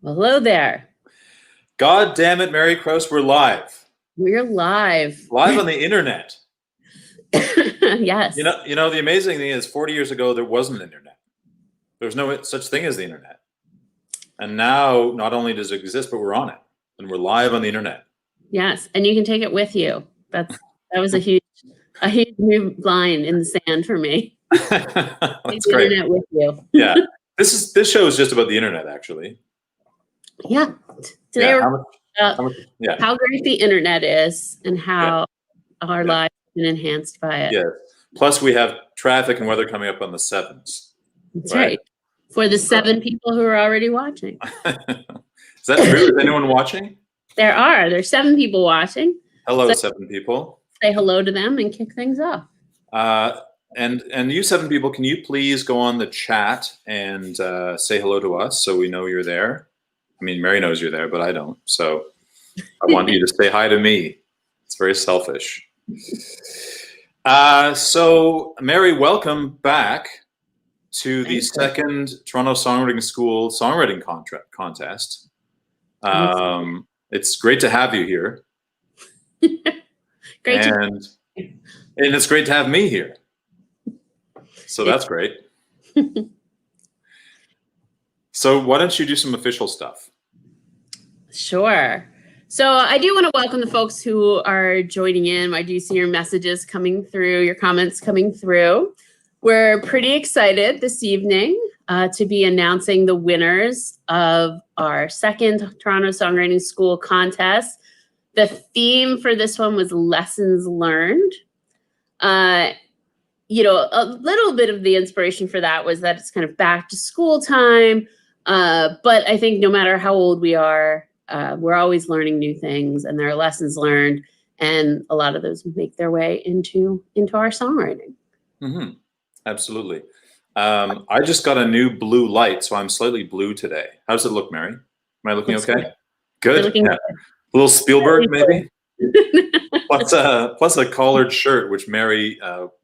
Well, hello there. God damn it, Mary Krause, we're live. We're live. Live on the internet. Yes. You know, the amazing thing is 40 years ago, there wasn't an internet. There was no such thing as the internet. And now, not only does it exist, but we're on it. And we're live on the internet. Yes, and you can take it with you. That was a huge new line in the sand for me. That's Take the great. internet with you. Yeah. This show is just about the internet, actually. Yeah. Today Yeah, we're about how great the internet is and how our lives have been enhanced by it. Yeah. Plus, we have traffic and weather coming up on the 7s. That's right. For the 7 people who are already watching. Is that true? Is anyone watching? There's 7 people watching. Hello, 7 people. Say hello to them and kick things off. And you 7 people, can you please go on the chat and say hello to us so we know you're there? I mean, Mary knows you're there, but I don't. So I want you to say hi to me. It's very selfish. So Mary, welcome back to the second Toronto Songwriting School Songwriting Contest. It's great to have you here. Great. And it's great to have me here. So that's great. So why don't you do some official stuff? Sure. So I do want to welcome the folks who are joining in. I do see your messages coming through, your comments coming through. We're pretty excited this evening to be announcing the winners of our second Toronto Songwriting School contest. The theme for this one was Lessons Learned. You know, a little bit of the inspiration for that was that it's kind of back to school time. But I think no matter how old we are, we're always learning new things, and there are lessons learned, and a lot of those make their way into our songwriting. Mm-hmm. Absolutely. I just got a new blue light, so I'm slightly blue today. How does it look, Mary? Am I looking okay? Good. Yeah. A little Spielberg, maybe? plus a collared shirt, which Mary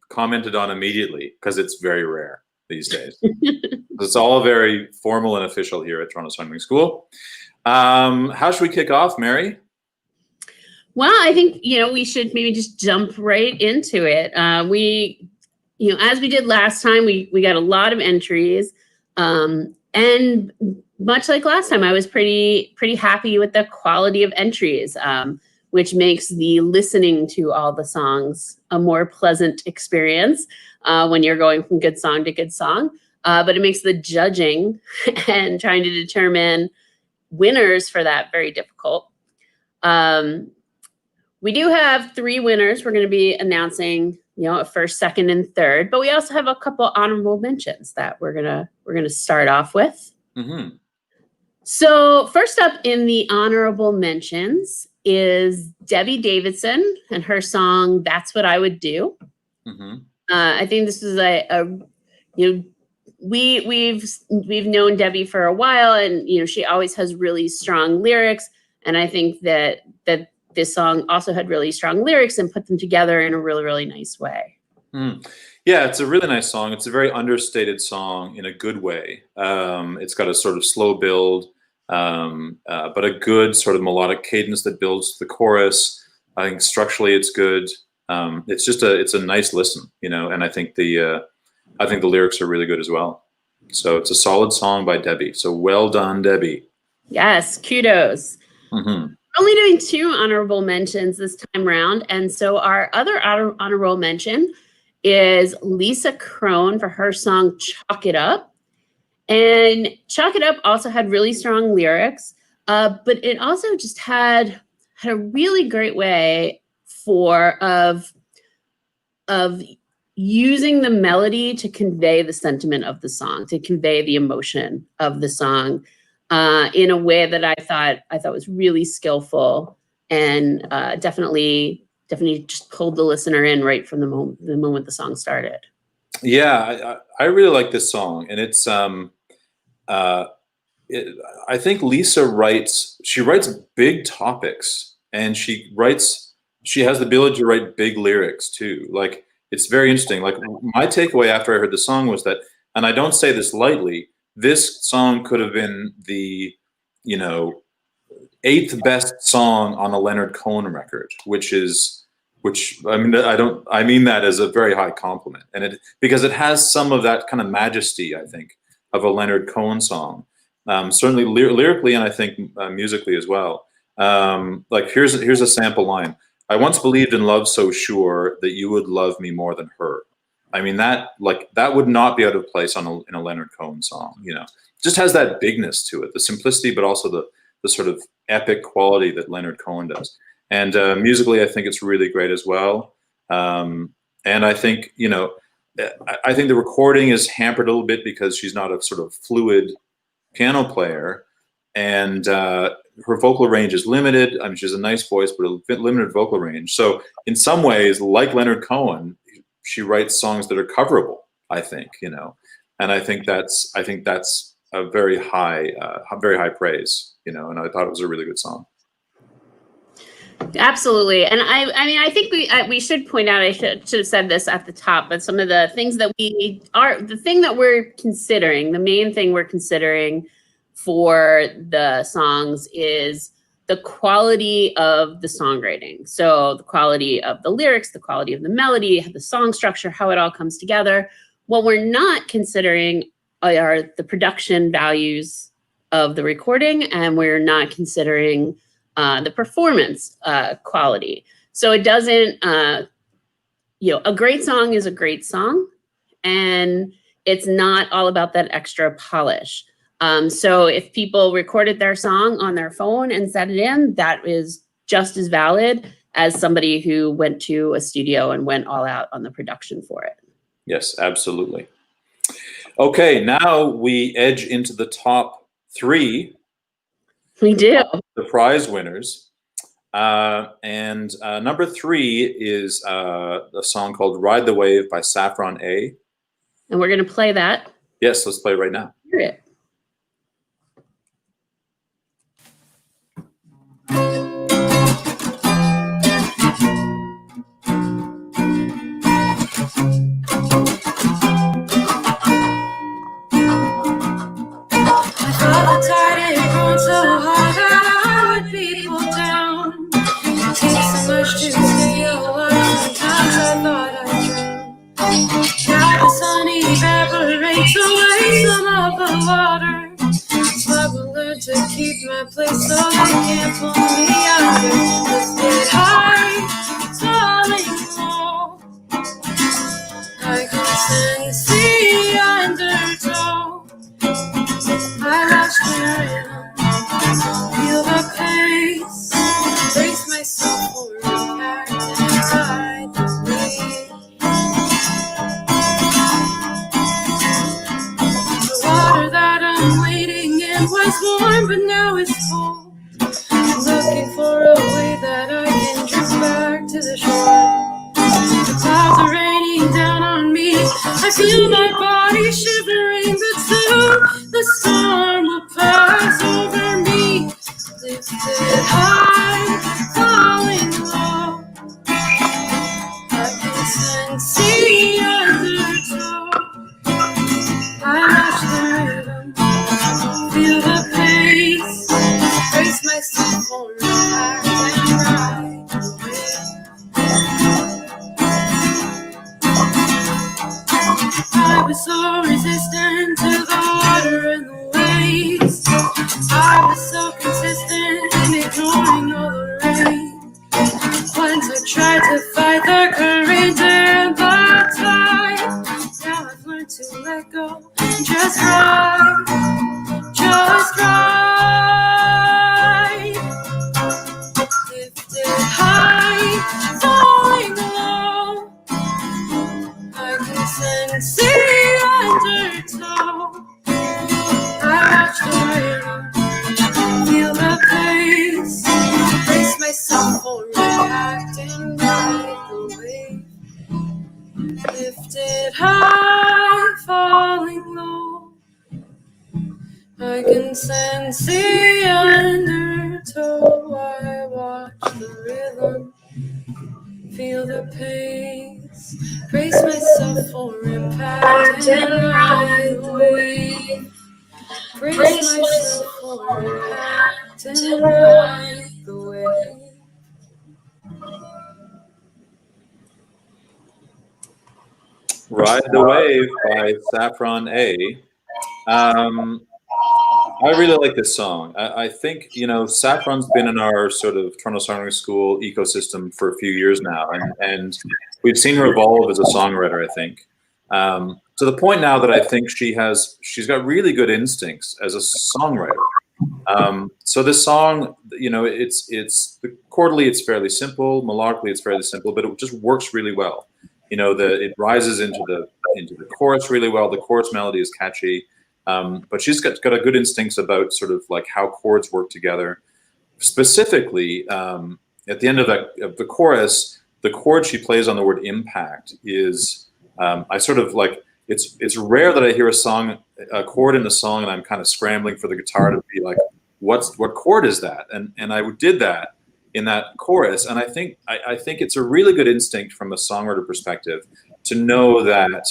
commented on immediately, because it's very rare these days. It's all very formal and official here at Toronto Songwriting School. How should we kick off, Mary? Well, I think, we should maybe just jump right into it. We, as we did last time, we got a lot of entries. And much like last time, I was pretty happy with the quality of entries, which makes the listening to all the songs a more pleasant experience when you're going from good song to good song. But it makes the judging and trying to determine winners for that very difficult. We do have 3 winners. We're going to be announcing, a first, second, and third. But we also have a couple honorable mentions that we're gonna start off with. Mm-hmm. So first up in the honorable mentions is Debbie Davidson and her song "That's What I Would Do." Mm-hmm. I think this is we've known Debbie for a while, and she always has really strong lyrics, and I think that this song also had really strong lyrics and put them together in a really, really nice way. Yeah, it's a really nice song. It's a very understated song in a good way. It's got a sort of slow build, but a good sort of melodic cadence that builds the chorus. I think structurally it's good. It's a nice listen, and I think the lyrics are really good as well. So it's a solid song by Debbie. So well done, Debbie. Yes, kudos. Mm-hmm. Only doing 2 honorable mentions this time around, and so our other honorable mention is Lisa Crone for her song "Chalk It Up." And "Chalk It Up" also had really strong lyrics, but it also just had a really great way of using the melody to convey the sentiment of the song, to convey the emotion of the song in a way that I thought was really skillful, and definitely just pulled the listener in right from the moment the song started. Yeah, I really like this song, and it's I think Lisa writes big topics, and she has the ability to write big lyrics too. Like, it's very interesting. Like, my takeaway after I heard the song was that, and I don't say this lightly, this song could have been the you know, 8th best song on a Leonard Cohen record, which I mean that as a very high compliment, and because it has some of that kind of majesty, I think, of a Leonard Cohen song, certainly lyrically, and I think musically as well. Like here's a sample line. I once believed in love so sure that you would love me more than her. I mean that would not be out of place in a Leonard Cohen song. You know, just has that bigness to it, the simplicity, but also the sort of epic quality that Leonard Cohen does. And musically, I think it's really great as well. And I think, you know, I think the recording is hampered a little bit because she's not a sort of fluid piano player, and her vocal range is limited. I mean, she has a nice voice, but a bit limited vocal range. So in some ways, like Leonard Cohen, she writes songs that are coverable, I think, you know, and I think that's a very high praise, you know, and I thought it was a really good song. Absolutely. And I mean, I think we should point out, I should have said this at the top, but some of the things that the thing that we're considering, the main thing we're considering for the songs is the quality of the songwriting. So the quality of the lyrics, the quality of the melody, the song structure, how it all comes together. What we're not considering are the production values of the recording, and we're not considering the performance quality. So it doesn't, you know, a great song is a great song, and it's not all about that extra polish. So if people recorded their song on their phone and set it in, that is just as valid as somebody who went to a studio and went all out on the production for it. Yes, absolutely. Okay, now we edge into the top 3. We do. The prize winners. And number 3 is a song called Ride the Wave by Saffron A. And we're going to play that. Yes, let's play it right now. Hear it. To keep my place so they can't pull me under. Lifted high, falling low. I can sense the undertow. I watch the rhythm, feel the pace, brace myself for impact and ride the wave. The water that I'm wading in was warm, but now it's cold. I'm looking for a way that I can drift back to the shore. The clouds are raining down on me. I feel my body shivering, but soon the storm will pass over me. Lifted high, falling low. I can sense the undertow. I watch the rhythm, feel the pace, brace myself for impact and ride the wave. I was so resistant to the water and the waves. I was so consistent in ignoring all the rain. Once I tried to fight the current and the tide. Now I've learned to let go and just ride. Just ride. Lifted high, falling low. I can sense the undertow. I watch the rhythm, feel the pace, brace myself for impact and ride the wave. Lifted high, falling low. I can sense the undertow. I watch the rhythm, feel the pace, brace myself for impact and ride the wave. brace myself for impact and ride the wave. Ride the Wave by Saffron A. I really like this song. I think, you know, Saffron's been in our sort of Toronto Songwriting School ecosystem for a few years now, and we've seen her evolve as a songwriter, I think. To the point now that I think she's got really good instincts as a songwriter. So this song, you know, it's chordally it's fairly simple, melodically it's fairly simple, but it just works really well. You know, it rises into the chorus really well. The chorus melody is catchy, but she's got a good instincts about sort of like how chords work together. Specifically, at the end of the chorus, the chord she plays on the word impact is I sort of like it's rare that I hear a chord in a song and I'm kind of scrambling for the guitar to be like, what chord is that? And I did that in that chorus, and I think it's a really good instinct from a songwriter perspective to know that,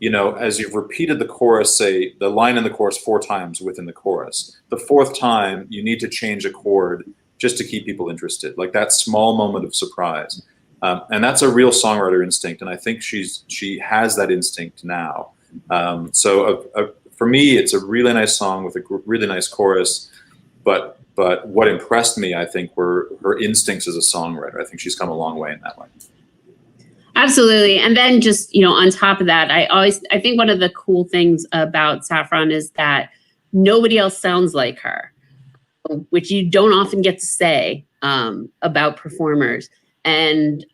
you know, as you've repeated the chorus, say the line in the chorus 4 times within the chorus, the 4th time you need to change a chord just to keep people interested, like that small moment of surprise, and that's a real songwriter instinct, and I think she has that instinct now. So for me, it's a really nice song with a really nice chorus, but what impressed me, I think, were her instincts as a songwriter. I think she's come a long way in that way. Absolutely. And then just, you know, on top of that, I think one of the cool things about Saffron is that nobody else sounds like her, which you don't often get to say about performers. And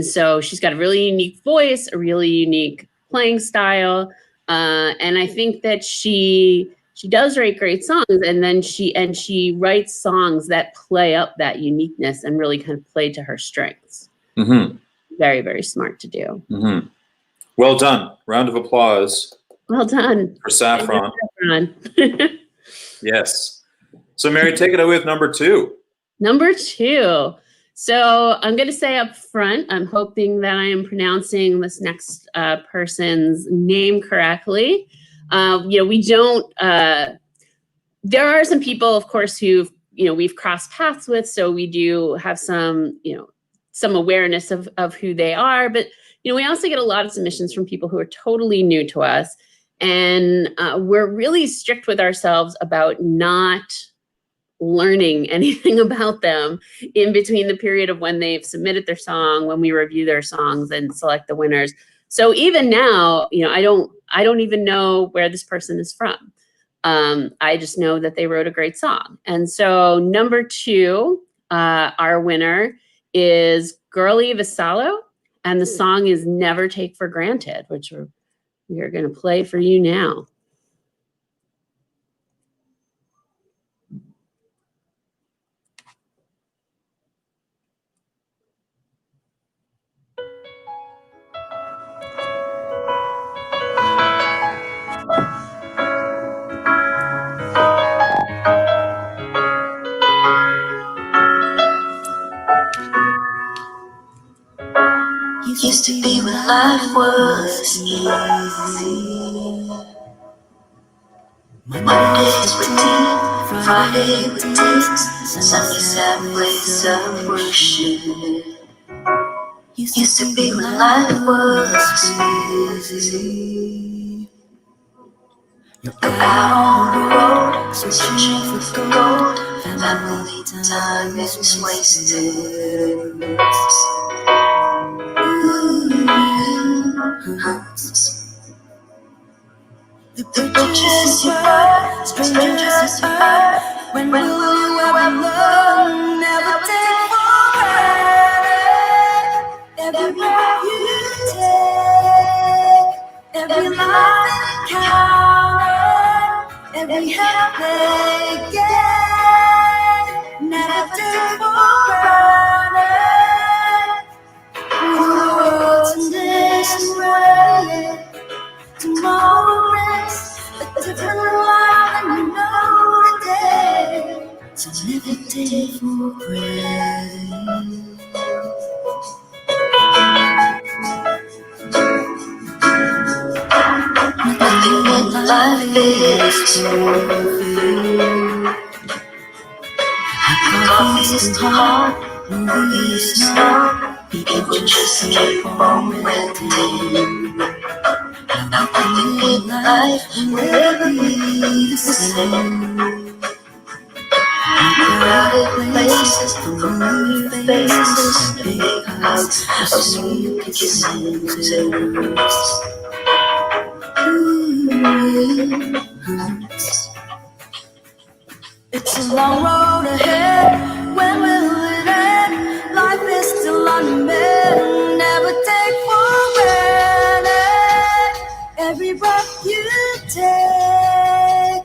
so she's got a really unique voice, a really unique playing style. And I think that she does write great songs, and then she writes songs that play up that uniqueness and really kind of play to her strengths. Mm-hmm. Very, very smart to do. Mm-hmm. Well done. Round of applause. Well done. For Saffron. Yes. So Mary, take it away with number 2. Number 2. So I'm going to say up front, I'm hoping that I am pronouncing this next person's name correctly. You know, we don't, there are some people, of course, who, you know, we've crossed paths with, so we do have some, you know, some awareness of who they are, but, you know, we also get a lot of submissions from people who are totally new to us, and we're really strict with ourselves about not learning anything about them in between the period of when they've submitted their song, when we review their songs and select the winners. So even now, you know, I don't even know where this person is from. I just know that they wrote a great song. And so number 2, our winner is Girlie Vassallo, and the song is Never Take for Granted, which we are going to play for you now. Used to be when life was easy. Mondays were tea, Friday were days, Sundays had ways of worship. Used to be when life was easy. You're out on the road, searching for gold. Family time is wasted. The bridges you burn, strangers you burn. When will you ever learn? Never take for granted every breath you take, every life encounter, every help they get. Never take for granted who the world today's away. Tomorrow brings a different life than you know today. So never take for granted. Nothing in life Coffee's too hot, movies not. People just keep on renting. Nothing in life will ever be the same. Crowded places, familiar faces, big house of sweet kisses. It's a long road ahead. When will it end? Life is still unmet. Never take for granted every breath you take,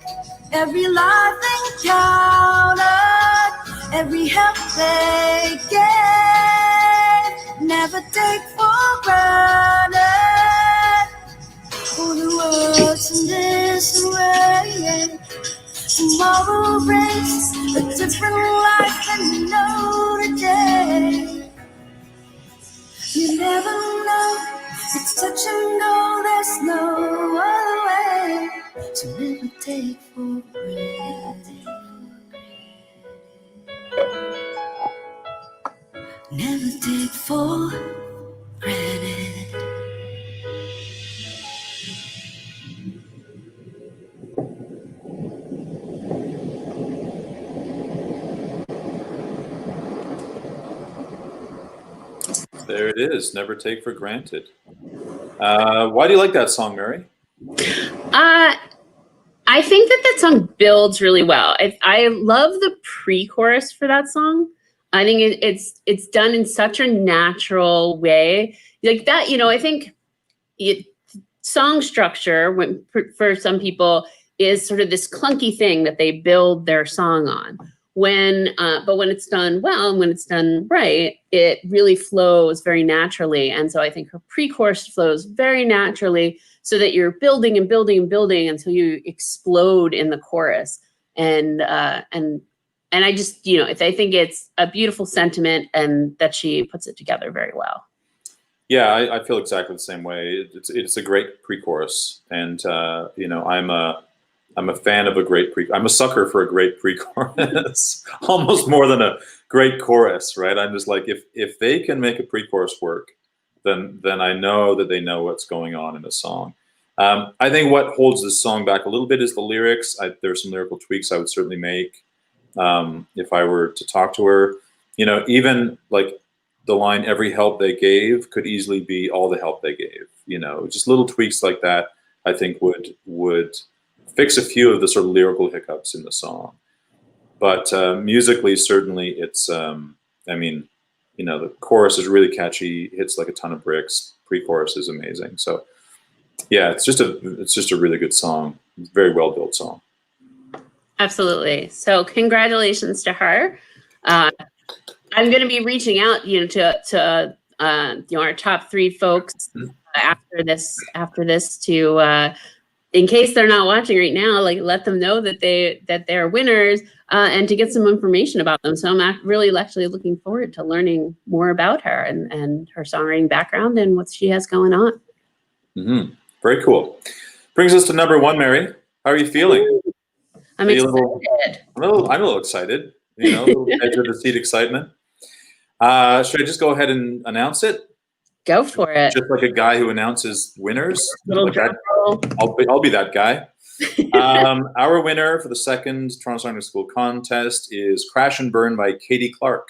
every life encountered, every help they gave. Never take for granted for the words in this way. Tomorrow brings a different life than you know today. You never know, it's touch and go, there's no other way. So never take for granted. Never take for granted. There it is. Never take for granted. Why do you like that song, Mary? I think that song builds really well. I love the pre-chorus for that song. I think it's done in such a natural way, like that. You know, I think song structure, for some people, is sort of this clunky thing that they build their song on. But when it's done well and when it's done right, it really flows very naturally. And so I think her pre-chorus flows very naturally, so that you're building and building and building until you explode in the chorus. And I just, I think it's a beautiful sentiment, and that she puts it together very well. Yeah, I feel exactly the same way. It's a great pre-chorus, and I'm a fan of a great I'm a sucker for a great pre-chorus, almost more than a great chorus, right? I'm just like, if they can make a pre-chorus work, then I know that they know what's going on in a song. I think what holds this song back a little bit is the lyrics. There's some lyrical tweaks I would certainly make if I were to talk to her. Even like the line "every help they gave" could easily be "all the help they gave." Just little tweaks like that, I think would fix a few of the sort of lyrical hiccups in the song. But musically, certainly, it's the chorus is really catchy, hits like a ton of bricks. Pre-chorus is amazing. So yeah, it's just a really good song. Very well built song. Afabsolutely. So congratulations to her. I'm going to be reaching out, to our top 3 folks after this to, in case they're not watching right now, like, let them know that they're winners, and to get some information about them. So I'm really actually looking forward to learning more about her and her songwriting background and what she has going on. Mm-hmm. Very cool. Brings us to number 1, Mary. How are you feeling? I'm excited. I'm a little excited. A little edge of the seat excitement. Should I just go ahead and announce it? Go for it. Just like a guy who announces winners. Little drum roll. I'll be that guy. Our winner for the second Toronto Songwriting School contest is "Crash and Burn" by Katie Clark.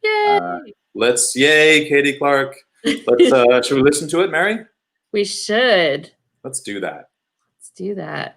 Yay! Yay, Katie Clark. Should we listen to it, Mary? We should. Let's do that. Let's do that.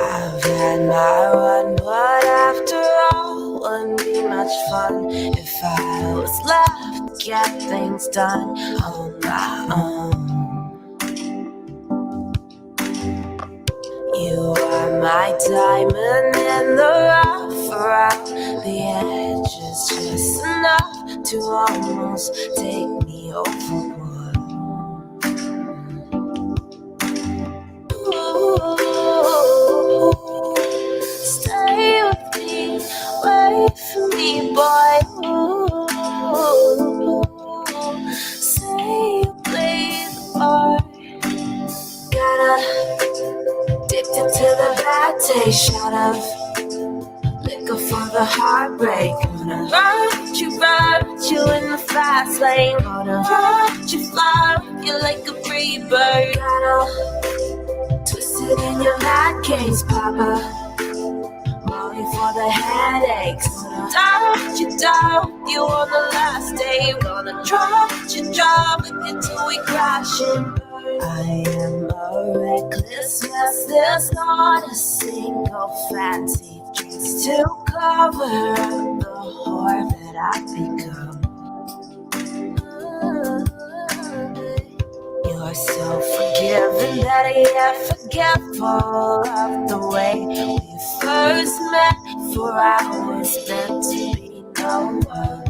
I've had my run, but after all, wouldn't be much fun if I was left to get things done on my own. You are my diamond in the rough, around the edges, just enough to almost take me overboard. Addicted to the bad taste, shot of liquor for the heartbreak. Gonna ride you in the fast lane. Gonna ride you fly with you like a free bird. Gotta twist it in your mad case, Papa. Molly for the headaches. Gonna dodge you down with you on the last day. Gonna drop with you till we crash and burn. I am a reckless mess. There's not a single fancy dress to cover up the whore that I've become. You're so forgiving, better yet forgetful of the way we first met. For I was meant to be no one.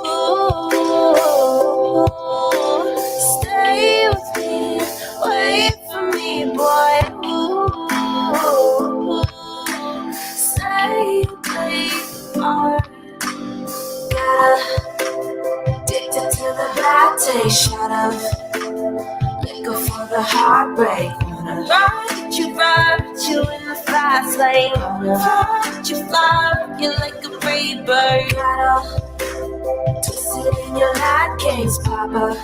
Ooh, stay with me, wait for me, boy. Ooh, say you bleed more. Gotta addicted to the bad taste, shot of liquor for the heartbreak. Wanna ride you in the fast lane. Wanna ride you fly with you like a free bird. Gotta twist it in your mad case, Papa.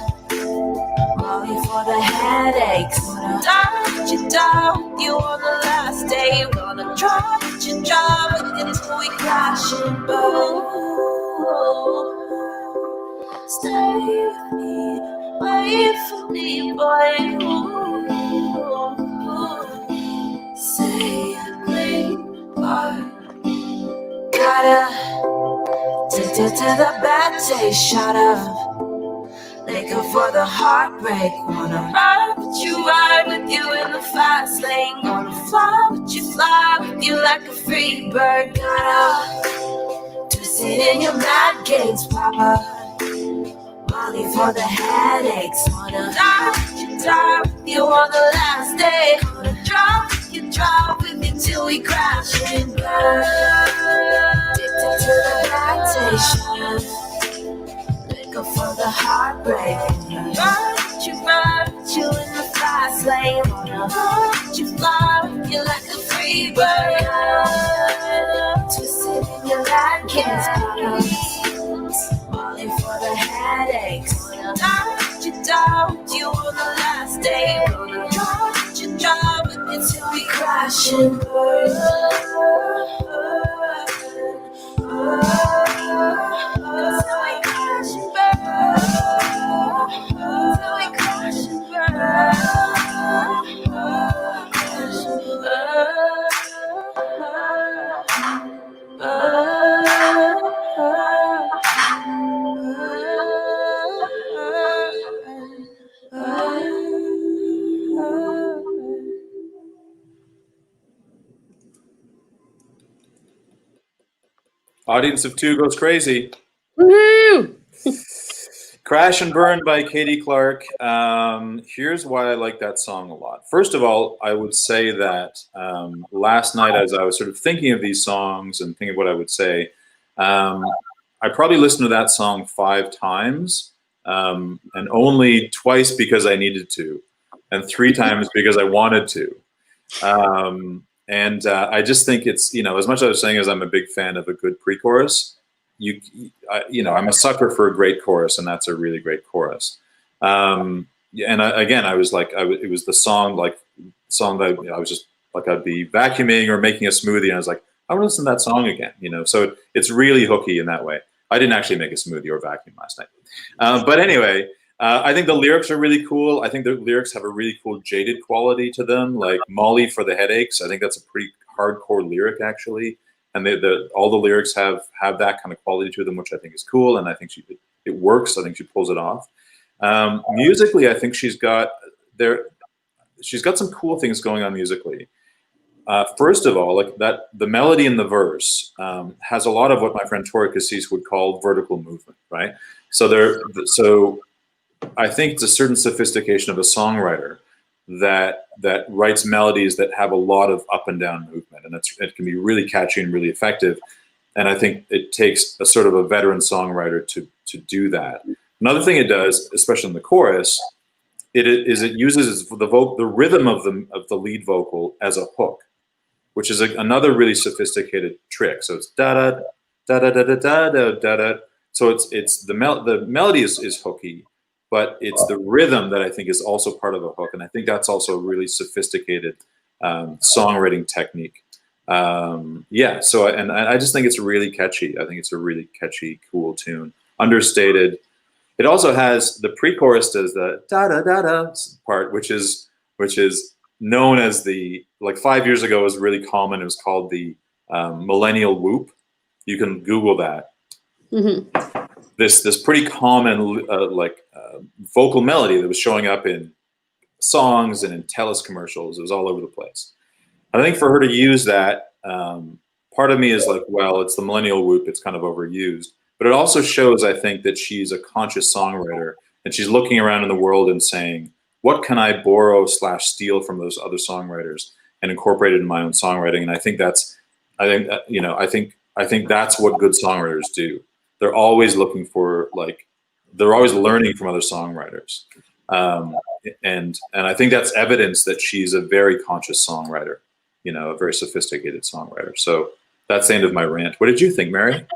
Molly for the headaches. Gonna dodge you down with you on the last day. Gonna drop you until we crash and burn. Stay with me, wait for me, boy. Say your name, boy. Gotta addicted to the bad taste, shot of liquor for the heartbreak. Wanna ride with you in the fast lane. Gonna fly with you like a free bird. Gotta twist it in your mad games, Papa. Molly for the headaches. Wanna die with you on the last day. Gonna drop with you till we crash and burn. Addicted to the bad taste, shot of liquor for the heartbreak. Ride you in the fast lane. Wanna ride you fly with you like a free bird. Twist it in your mad kids, Molly for the headaches. Gonna knock you down with you on the last day. Gonna drop with you till we crash and burn. Till we crash and burn. Till we crash and burn. Crash and Audience of two goes crazy. Woohoo! Crash and Burn by Katie Clark. Here's why I like that song a lot. First of all, I would say that last night, as I was sort of thinking of these songs and thinking of what I would say, I probably listened to that song 5 times, and only twice because I needed to, and 3 times because I wanted to. I just think it's, as much as I was saying as I'm a big fan of a good pre-chorus, I'm a sucker for a great chorus, and that's a really great chorus. I was like, it was the song that I was just like, I'd be vacuuming or making a smoothie, and I was like, I want to listen to that song again, So it's really hooky in that way. I didn't actually make a smoothie or vacuum last night, but anyway. I think the lyrics are really cool. I think the lyrics have a really cool jaded quality to them, like Molly for the headaches. I think that's a pretty hardcore lyric, actually. And all the lyrics have that kind of quality to them, which I think is cool. And I think it works. I think she pulls it off. Musically, I think she's got some cool things going on musically. First of all, like the melody in the verse has a lot of what my friend Tori Cassis would call vertical movement, right? So I think it's a certain sophistication of a songwriter that writes melodies that have a lot of up and down movement, and it can be really catchy and really effective. And I think it takes a sort of a veteran songwriter to do that. Another thing it does, especially in the chorus, it uses the rhythm of the lead vocal as a hook, which is another really sophisticated trick. So it's da da da da da da da da da da. So it's the melody is hooky, but it's the rhythm that I think is also part of a hook, and I think that's also a really sophisticated songwriting technique. Yeah. So and I just think it's really catchy. I think it's a really catchy, cool tune. Understated. It also has the pre-chorus does the da da da da part, which is known as like 5 years ago, it was really common. It was called the millennial whoop. You can Google that. Mm-hmm. This pretty common vocal melody that was showing up in songs and in TELUS commercials. It was all over the place. I think for her to use that, part of me is like, well, it's the millennial whoop. It's kind of overused. But it also shows, I think, that she's a conscious songwriter and she's looking around in the world and saying, what can I borrow / steal from those other songwriters and incorporate it in my own songwriting? And I think that's what good songwriters do. They're always looking for they're always learning from other songwriters. And I think that's evidence that she's a very conscious songwriter, a very sophisticated songwriter. So that's the end of my rant. What did you think, Mary?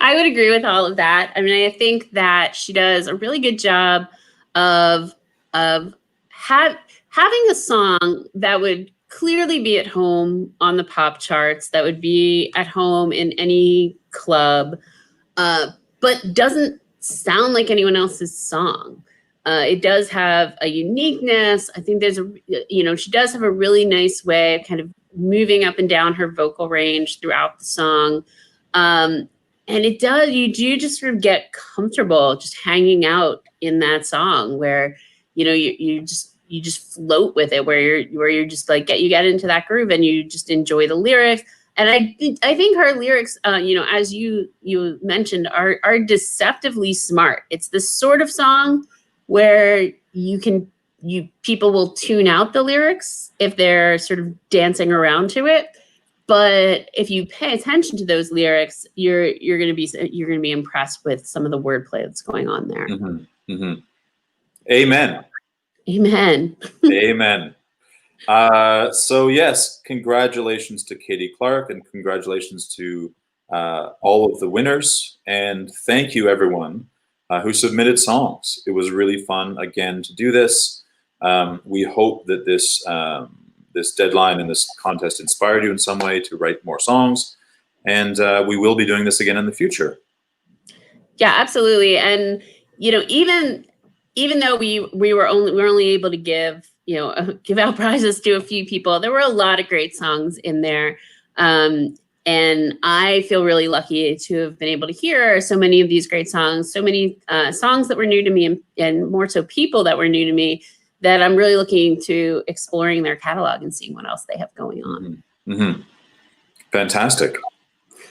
I would agree with all of that. I mean, I think that she does a really good job of having a song that would clearly be at home on the pop charts, that would be at home in any club, but doesn't sound like anyone else's song. It does have a uniqueness. I think she does have a really nice way of kind of moving up and down her vocal range throughout the song. And you do just sort of get comfortable just hanging out in that song where, you just float with it, where you're just like, you get into that groove and you just enjoy the lyrics. And I think her lyrics, as you mentioned, are deceptively smart. It's the sort of song where people will tune out the lyrics if they're sort of dancing around to it. But if you pay attention to those lyrics, you're going to be impressed with some of the wordplay that's going on there. Mm-hmm. Mm-hmm. Amen. Amen. Amen. So yes, congratulations to Katie Clark and congratulations to all of the winners. And thank you everyone who submitted songs. It was really fun again to do this. We hope that this deadline and this contest inspired you in some way to write more songs. And we will be doing this again in the future. Yeah, absolutely. And, even though we were only able to give out prizes to a few people, there were a lot of great songs in there. And I feel really lucky to have been able to hear so many of these great songs, so many songs that were new to me and more so people that were new to me, that I'm really looking to exploring their catalog and seeing what else they have going on. Mm-hmm. Fantastic.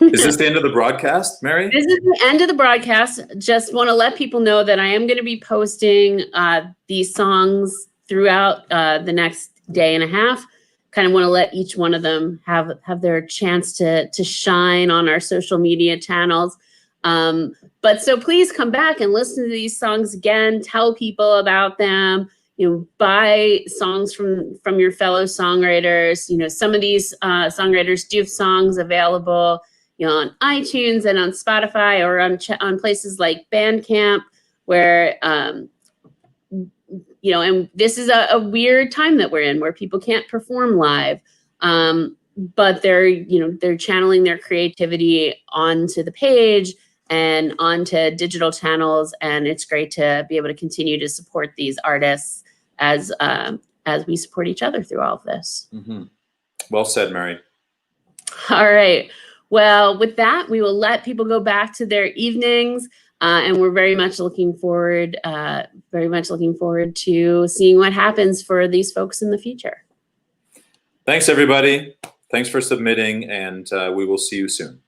Is this the end of the broadcast, Mary? This is the end of the broadcast. Just want to let people know that I am going to be posting these songs throughout the next day and a half. Kind of want to let each one of them have their chance to shine on our social media channels. But so please come back and listen to these songs again. Tell people about them. Buy songs from your fellow songwriters. Some of these songwriters do have songs available, on iTunes and on Spotify or on places like Bandcamp, where and this is a weird time that we're in, where people can't perform live, but they're channeling their creativity onto the page and onto digital channels, and it's great to be able to continue to support these artists as we support each other through all of this. Mm-hmm. Well said, Mary. All right. Well, with that, we will let people go back to their evenings, and we're very much looking forward to seeing what happens for these folks in the future. Thanks, everybody. Thanks for submitting, and we will see you soon.